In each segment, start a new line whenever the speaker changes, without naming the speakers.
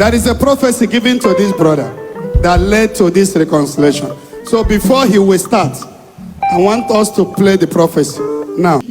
There is a prophecy given to this brother that led to this reconciliation. So before he will start, I want us to play the prophecy now.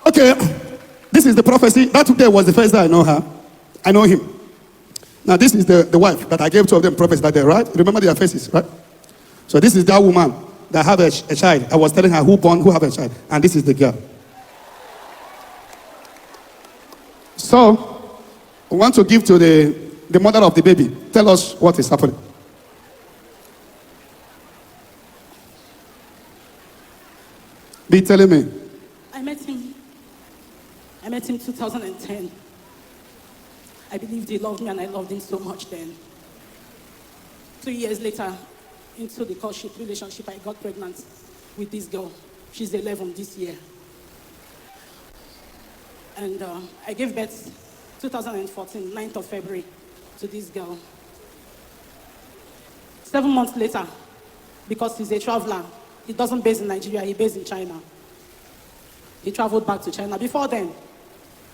Okay, this is the prophecy. That today was the first day I know her. I know him. Now this is the wife that I gave two of them prophecy that day, right? Remember their faces, right? So this is that woman that have a child. I was telling her who have a child. And this is the girl. So, I want to give to the mother of the baby. Tell us what is happening. Be telling me.
I met him 2010. I believed he loved me and I loved him so much then. 2 years later, into the courtship relationship, I got pregnant with this girl. She's 11 this year. And I gave birth 2014, 9th of February, to this girl. 7 months later, because he's a traveler, he doesn't base in Nigeria, he based in China. He traveled back to China. Before then,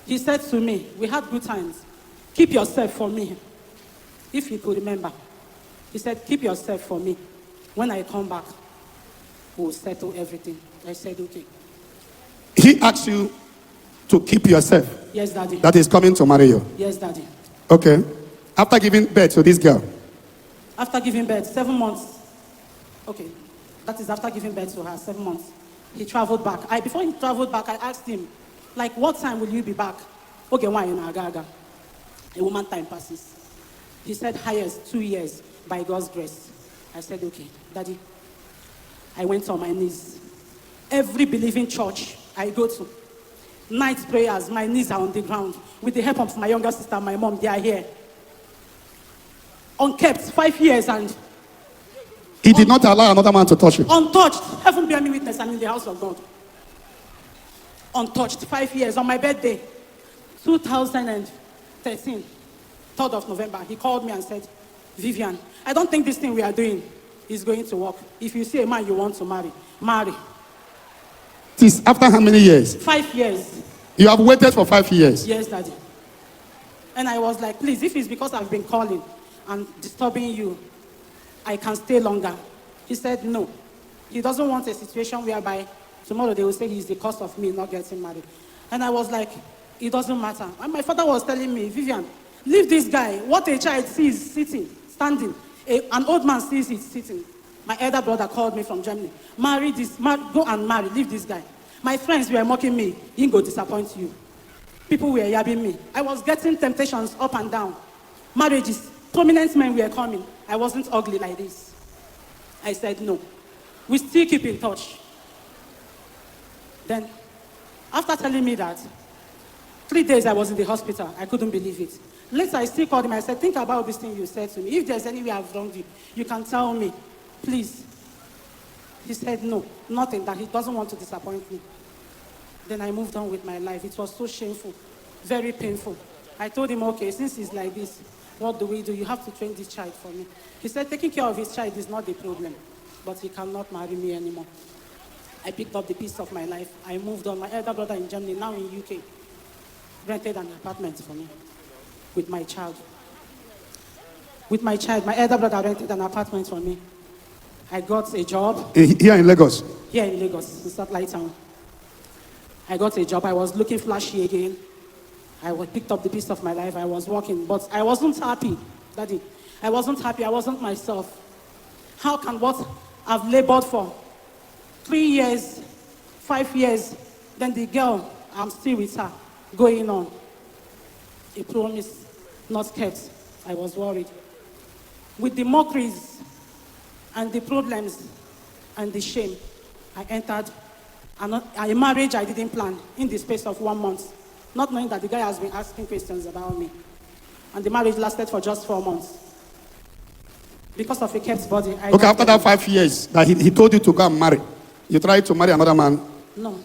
he said to me, we had good times. Keep yourself for me. If you could remember. He said, keep yourself for me. When I come back, we'll settle everything. I said, okay.
He asked you to keep yourself?
Yes, Daddy.
That is coming to marry you?
Yes, Daddy.
Okay. After giving birth to this girl?
After giving birth, 7 months. Okay. That is after giving birth to her, 7 months. He traveled back. Before he traveled back, I asked him, like, what time will you be back? Okay, why in Agaga? A woman time passes. He said, highest 2 years by God's grace. I said, okay, Daddy. I went on my knees. Every believing church I go to, night prayers, my knees are on the ground. With the help of my younger sister, my mom, they are here. Unkept, 5 years, and
he did not allow another man to touch you?
Untouched. Heaven bear me witness, I'm in the house of God. Untouched, 5 years. On my birthday, 2013, 3rd of November, he called me and said, Vivian, I don't think this thing we are doing is going to work. If you see a man you want to marry, marry.
This after how many years?
5 years.
You have waited for 5 years?
Yes, Daddy. And I was like, please, if it's because I've been calling and disturbing you, I can stay longer. He said no. He doesn't want a situation whereby tomorrow they will say he's the cause of me not getting married. And I was like, it doesn't matter. And my father was telling me, Vivian, leave this guy. What a child sees sitting, standing. An old man sees it sitting. My elder brother called me from Germany. Marry this, go and marry, leave this guy. My friends were mocking me. He ain't go disappoint you. People were yabbing me. I was getting temptations up and down. Marriages, prominent men were coming. I wasn't ugly like this. I said no. We still keep in touch. Then, after telling me that, 3 days I was in the hospital. I couldn't believe it. Later, I still called him. I said, think about this thing you said to me. If there's any way I've wronged you, you can tell me. Please. He said, no, nothing, that he doesn't want to disappoint me. Then I moved on with my life. It was so shameful, very painful. I told him, okay, since he's like this, what do we do? You have to train this child for me. He said, taking care of his child is not the problem, but he cannot marry me anymore. I picked up the piece of my life. I moved on. My elder brother in Germany, now in UK, rented an apartment for me with my child. With my child, my elder brother rented an apartment for me. I got a job.
Here in Lagos?
Here in Lagos, in Satellite Town. I got a job. I was looking flashy again. I picked up the piece of my life. I was working, but I wasn't happy, Daddy. I wasn't happy. I wasn't myself. How can what I've labored for 3 years, 5 years, then the girl, I'm still with her, going on. A promise not kept. I was worried. With the mockeries and the problems and the shame, I entered a marriage I didn't plan in the space of 1 month, not knowing that the guy has been asking questions about me. And the marriage lasted for just 4 months. Because of a kept body.
Okay, after that 5 years, that he told you to go and marry, you tried to marry another man?
No.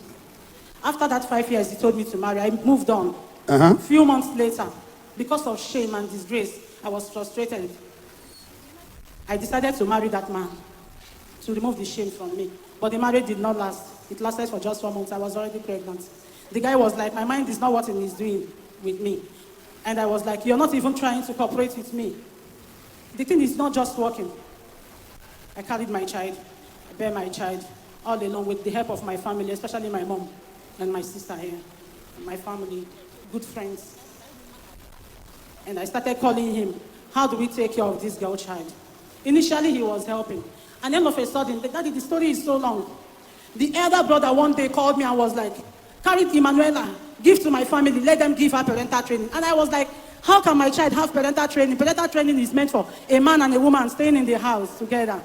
After that 5 years, he told me to marry. I moved on.
Uh-huh.
A few months later, because of shame and disgrace, I was frustrated. I decided to marry that man to remove the shame from me. But the marriage did not last. It lasted for just 1 month. I was already pregnant. The guy was like, my mind is not what he's doing with me. And I was like, you're not even trying to cooperate with me. The thing is not just working. I carried my child, I bear my child, all alone with the help of my family, especially my mom and my sister here, and my family, good friends. And I started calling him, how do we take care of this girl child? Initially, he was helping. And then all of a sudden, Daddy, the story is so long. The elder brother one day called me and was like, carry Emanuela, give to my family, let them give her parental training. And I was like, how can my child have parental training? Parental training is meant for a man and a woman staying in the house together.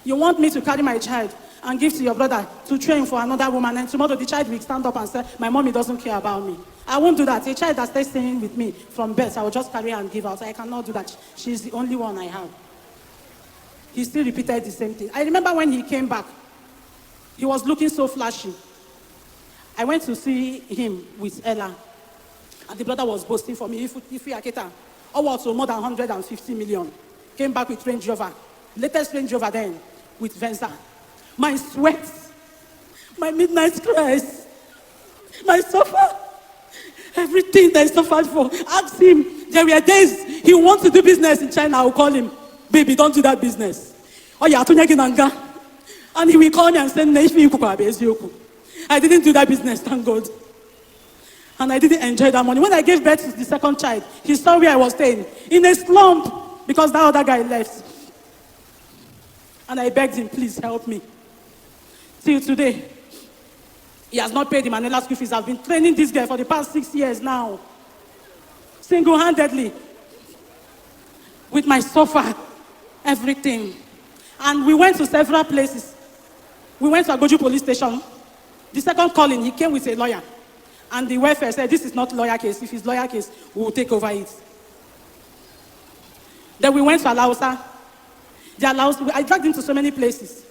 You want me to carry my child and give to your brother to train for another woman, and tomorrow the child will stand up and say, my mommy doesn't care about me. I won't do that. A child that stays staying with me from birth, I will just carry her and give out. I cannot do that. She's the only one I have. He still repeated the same thing. I remember when he came back, he was looking so flashy. I went to see him with Ella, and the brother was boasting for me, if we Aketa, also more than 150 million. Came back with Range Rover, latest Range Rover then, with Venza. My sweat, my midnight cries, my suffer, everything that I suffered for. Ask him, there were days he wants to do business in China, I will call him, baby, don't do that business. Oh yeah, and he will call me and say, I didn't do that business, thank God. And I didn't enjoy that money. When I gave birth to the second child, he saw where I was staying, in a slump, because that other guy left. And I begged him, please help me. Till today, he has not paid him Emanuela school fees. I've been training this girl for the past 6 years now. Single-handedly. With my sofa, everything. And we went to several places. We went to Agoju police station. The second calling, he came with a lawyer. And the welfare said, this is not lawyer case. If it's lawyer case, we will take over it. Then we went to Alausa. I dragged him to so many places.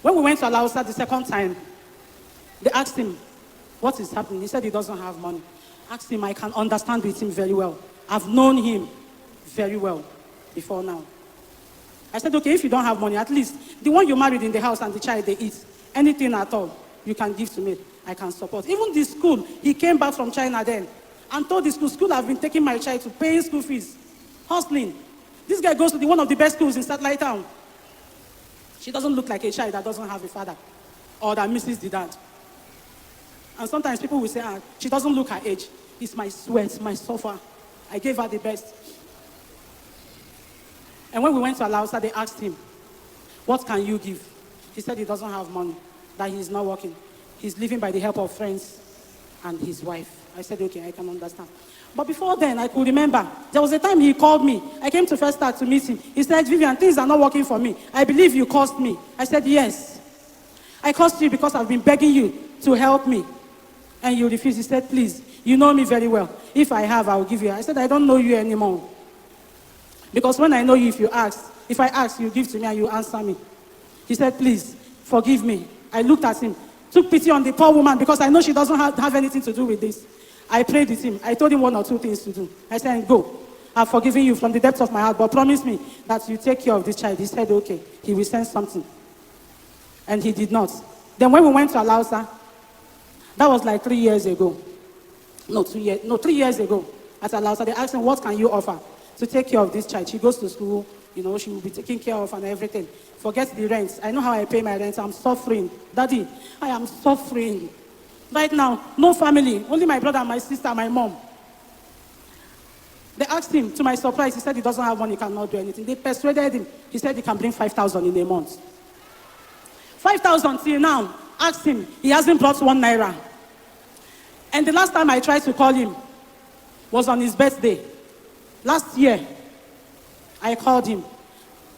When we went to Alausa the second time, they asked him, what is happening? He said he doesn't have money. Asked him, I can understand with him very well. I've known him very well before now. I said, okay, if you don't have money, at least the one you married in the house and the child they eat, anything at all, you can give to me. I can support. Even the school, he came back from China then and told the school have been taking my child to paying school fees, hustling. This guy goes to one of the best schools in Satellite Town. She doesn't look like a child that doesn't have a father or that misses the dad. And sometimes people will say, she doesn't look her age. It's my sweat, my suffer. I gave her the best. And when we went to Alausa, they asked him, what can you give? He said he doesn't have money, that he's not working. He's living by the help of friends. and his wife. I said, okay, I can understand. But before then, I could remember, there was a time he called me. I came to First Start to meet him. He said, Vivian, things are not working for me. I believe you cursed me. I said, yes. I cursed you because I've been begging you to help me. And you refused. He said, please, you know me very well. If I have, I'll give you. I said, I don't know you anymore. Because when I know you, if I ask, you give to me and you answer me. He said, please, forgive me. I looked at him, took pity on the poor woman because I know she doesn't have anything to do with this. I prayed with him. I told him 1 or 2 things to do. I said, go. I've forgiven you from the depths of my heart, but promise me that you take care of this child. He said, okay. He will send something. And he did not. Then when we went to Alausa, that was like 3 years ago. No, 3 years ago. At Alausa, they asked him, what can you offer to take care of this child? She goes to school, she will be taken care of and everything. Forget the rent. I know how I pay my rent. I'm suffering. Daddy, I am suffering. Right now, no family. Only my brother, my sister, my mom. They asked him, to my surprise, he said he doesn't have money, he cannot do anything. They persuaded him. He said he can bring 5,000 in a month. 5,000 till now. Asked him, he hasn't brought 1 naira. And the last time I tried to call him was on his birthday. Last year, I called him.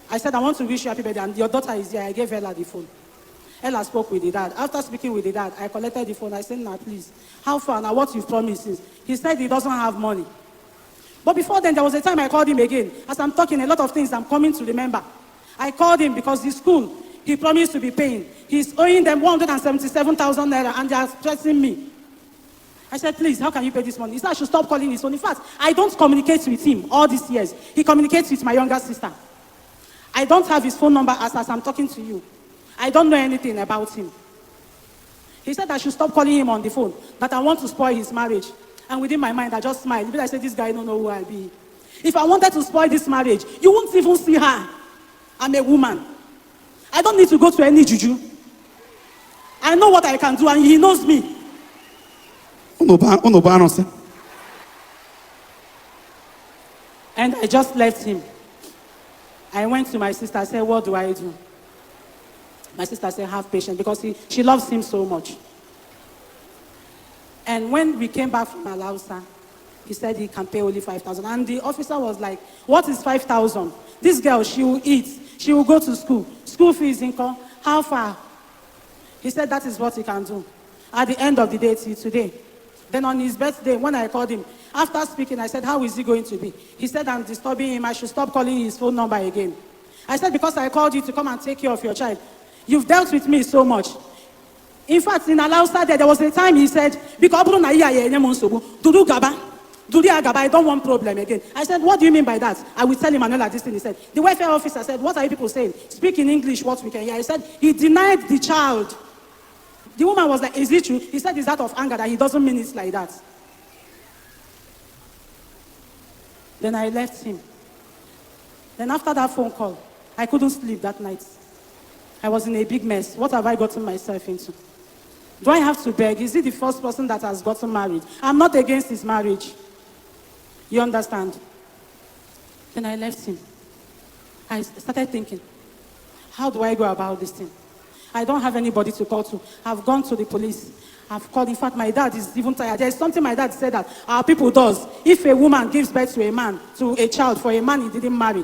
I said, I want to wish you happy birthday, and your daughter is here. I gave Ella the phone. Ella spoke with the dad. After speaking with the dad, I collected the phone. I said, now please, how far now? What you've promised is? He said he doesn't have money. But before then, there was a time I called him again. As I'm talking, a lot of things I'm coming to remember. I called him because the school, he promised to be paying. He's owing them 177,000 naira, and they are stressing me. I said, please, how can you pay this money? He said, I should stop calling his phone. In fact, I don't communicate with him all these years. He communicates with my younger sister. I don't have his phone number as I'm talking to you. I don't know anything about him. He said I should stop calling him on the phone, that I want to spoil his marriage. And within my mind, I just smiled. I said, this guy don't know who I be. If I wanted to spoil this marriage, you won't even see her. I'm a woman. I don't need to go to any juju. I know what I can do, and he knows me. And I just left him. I went to my sister. I said, what do I do? My sister said, have patience, because she loves him so much. And when we came back from Alausa, he said he can pay only 5,000. And the officer was like, what is 5,000? This girl, she will eat. She will go to school. School fees income. How far? He said that is what he can do. At the end of the day, till today. Then on his birthday, when I called him, after speaking, I said, how is he going to be? He said, I'm disturbing him. I should stop calling his phone number again. I said, because I called you to come and take care of your child. You've dealt with me so much. In fact, in Alausa there was a time he said, I don't want problem again. I said, what do you mean by that? I will tell him another this thing. He said, the welfare officer said, what are you people saying? Speak in English what we can hear. He said, he denied the child. The woman was like, is it true? He said it's out of anger, that he doesn't mean it like that. Then I left him. Then after that phone call, I couldn't sleep that night. I was in a big mess. What have I gotten myself into? Do I have to beg? Is he the first person that has gotten married? I'm not against his marriage. You understand? Then I left him. I started thinking, how do I go about this thing? I don't have anybody to call to. I've gone to the police. I've called. In fact, my dad is even tired. There's something my dad said that our people does. If a woman gives birth to a man, to a child, for a man he didn't marry,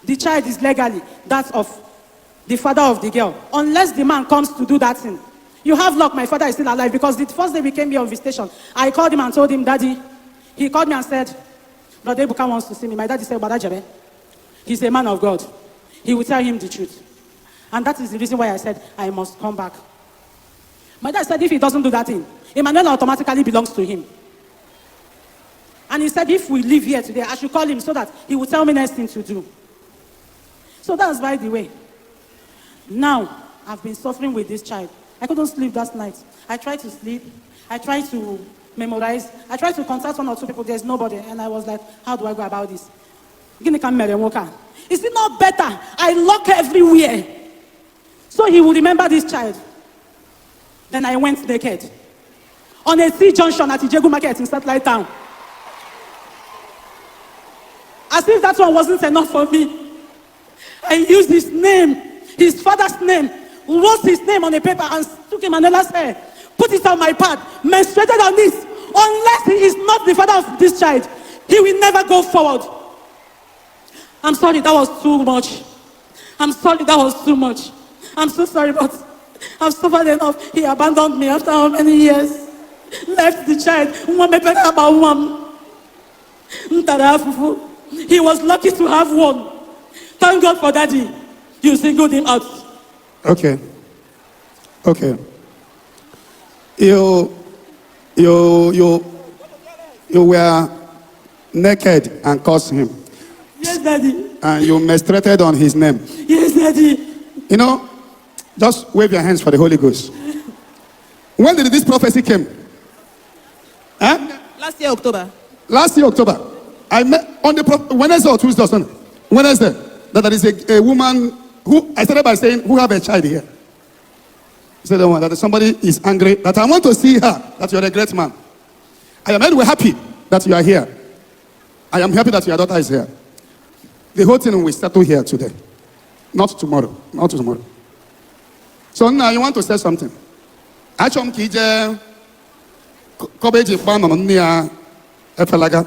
the child is legally that of the father of the girl, unless the man comes to do that thing. You have luck, my father is still alive, because the first day we came here on visitation, I called him and told him, Daddy. He called me and said, Brother Ebuka wants to see me. My daddy said, Badajebe, he's a man of God. He will tell him the truth. And that is the reason why I said, I must come back. My dad said, if he doesn't do that thing, Emmanuel automatically belongs to him. And he said, if we leave here today, I should call him so that he will tell me next thing to do. So that's by the way. Now, I've been suffering with this child. I couldn't sleep that night. I tried to sleep. I tried to memorize. I tried to contact 1 or 2 people. There's nobody. And I was like, how do I go about this? Is it not better? I lock everywhere. So he will remember this child. Then I went naked. On a C-junction at Ijegu Market in Satellite Town. As if that one wasn't enough for me. I used his name, his father's name, wrote his name on a paper and took him and said, put it on my pad, menstruated on this. Unless he is not the father of this child, he will never go forward. I'm sorry, that was too much. I'm sorry, that was too much. I'm so sorry, but I've suffered enough. He abandoned me after how many years? Left the child. He was lucky to have one. Thank God for daddy. You singled him out.
Okay. Okay. You were naked and cursed him.
Yes, daddy.
And you menstruated on his name.
Yes, daddy.
You know, just wave your hands for the Holy Ghost. When did this prophecy come? Huh?
Last year, October.
Last year, October. I met on the Wednesday or Tuesday or Sunday. Wednesday. That there is a woman who, I started by saying, who have a child here. I said, that somebody is angry, that I want to see her, that you're a great man. I am anyway happy that you are here. I am happy that your daughter is here. The whole thing will settle here today. Not tomorrow. Not tomorrow. So now you want to say something. Achom kije kobeji pan on nia efelaga.